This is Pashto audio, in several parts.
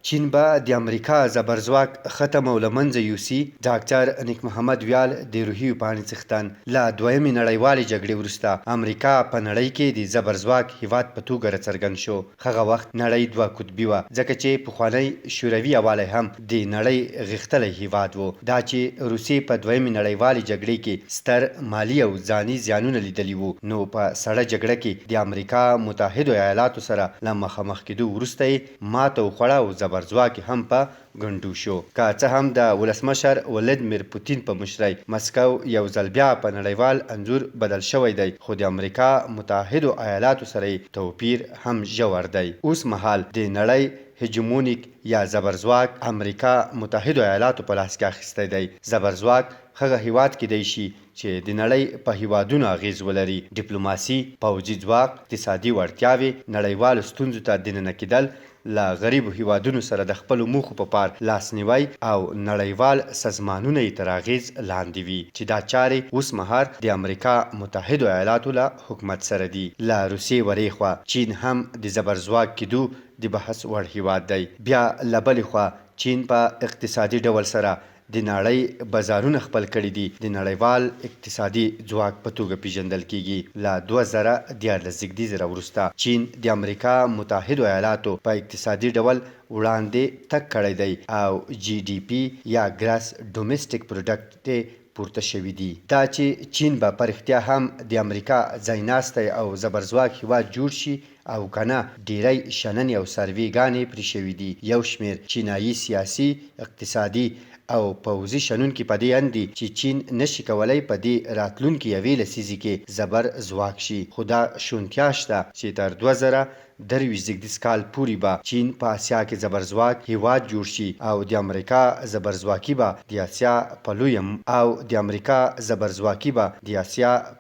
چین به د امریکا زبرځواک ختم او له منځه یوسي. ډاکټر نیک محمد ویال د روحیو پاڼې څښتن. له دویمې نړیوالې جګړې وروسته امریکا په نړۍ کې د زبرځواک هیواد په توګه راڅرګند شو. هغه وخت نړۍ دوه قطبي وه، ځکه چې پخوانی شوروي ایوالی هم د نړۍ غښتلی هیواد و. دا چې روسیې په دویمې نړیوالې جګړې کې ستر مالي او ځاني زیانونه لیدلي وو، نو په سړه جګړه کې د امریکا متحدو ایالاتو سره له مخامخ کېدو وروسته یې ماته وخوړه او زبرځواک هم په ګنډو شو. که څه هم د ولسمشر ولادیمیر پوتین په مشرۍ مسکو یو ځل بیا په نړیوال انځور بدل شوی دی، خو د امریکا متحدو ایالاتو سره یې توپیر هم ژور دی. اوس مهال د نړۍ هجمونیک یا زبرځواک امریکا متحدو ایالاتو په لاس کې اخیستی دی. زبرځواک هغه هیواد کیدی شي چې د نړۍ په هیوادونو اغیز ولري. ډیپلوماسي، پوځي ځواک، اقتصادي وړتیاوې، نړیوالو ستونزو ته دننه کیدل، له غریبو هیوادونو سره د خپلو موخو په پار لاسنیوی او نړیوال سازمانونه یې تر اغیز لاندې وي، چې دا چارې اوس مهال د امریکا متحدو ایالاتو له حکومت سره دي. له روسیې ورېخوا چین هم د زبرځواک کیدو د بحث وړ هیواد دی. بیا له بلې خوا چین په اقتصادي ډول سره د نړۍ بازارونه خپل کړي دي. د نړیوال اقتصادي ځواک په توګه پیژندل کیږي. له 2014 زیږدیز وروسته چین د امریکا متحدو ایالاتو په اقتصادي ډول وړاندې تګ کړی دی او جی ډي پی یا ګراس ډومیسټیک پروډکټ پورته شوي دي. دا چې چین به په رښتیا هم د امریکا ځایناستی او زبرځواک هیواد جوړ شي او کنه ډیری شننې او سروېګانې پرې شوي دي. یو شمېر چینایي سیاسي، اقتصادي او پوځي شنونکي په دې اند دي چې چین نشي کولی په دې راتلونکي یوې لسیزې کې زبرځواک شي، خو دا شونتیا شته چې تر 2023 زیږدیز کال پورې به چین په اسیا کې زبرځواک هیواد جوړ شي او د امریکا زبرځواکي به د اسیا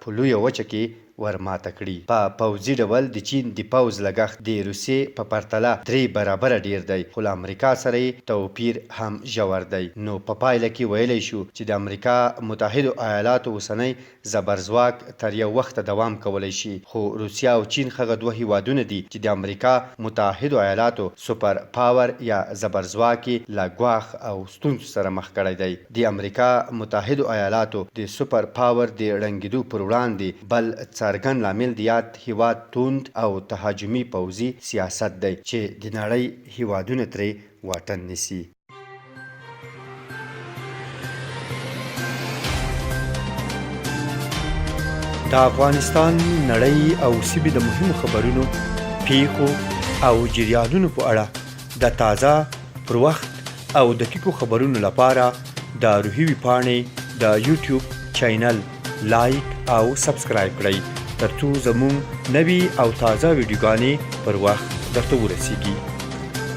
په لویه وچه کې ورماته کړي. په پوځي ډول د چین د پوځ لګښت د روسیې په پرتله 3 برابره ډیر دی، خو له امریکا سره یې توپیر هم ژور دی. نو په پایله کې ویلی شو چې د امریکا متحدو ایالاتو اوسنی زبرځواک تر یو وخته دوام کولی شي، خو روسیه او چین هغه دوه هیوادونه دي چې د امریکا متحدو ایالاتو سوپر پاور یا زبرځواک یې له ګواښ او ستونزو سره مخ کړی دی. د امریکا متحدو ایالاتو د سوپر پاور د ړنګېدو پر وړاندې بل څرګند لامل د یاد هیواد توند او تهاجمي پوځي سیاست دی چې د نړۍ هیوادونه ترې واټن نیسي. د افغانستان، نړۍ او سیمې د مهمو خبرونو، پیښو او جریانونو په اړه د تازه، پر وخت او دقیقو خبرونو لپاره د روحیوي پاڼې د یوټیوب چینل لایک او سبسکرایب کړئ، ترڅو زموږ نوي او تازه ویډیوګانې پر وخت درته ورسیږي.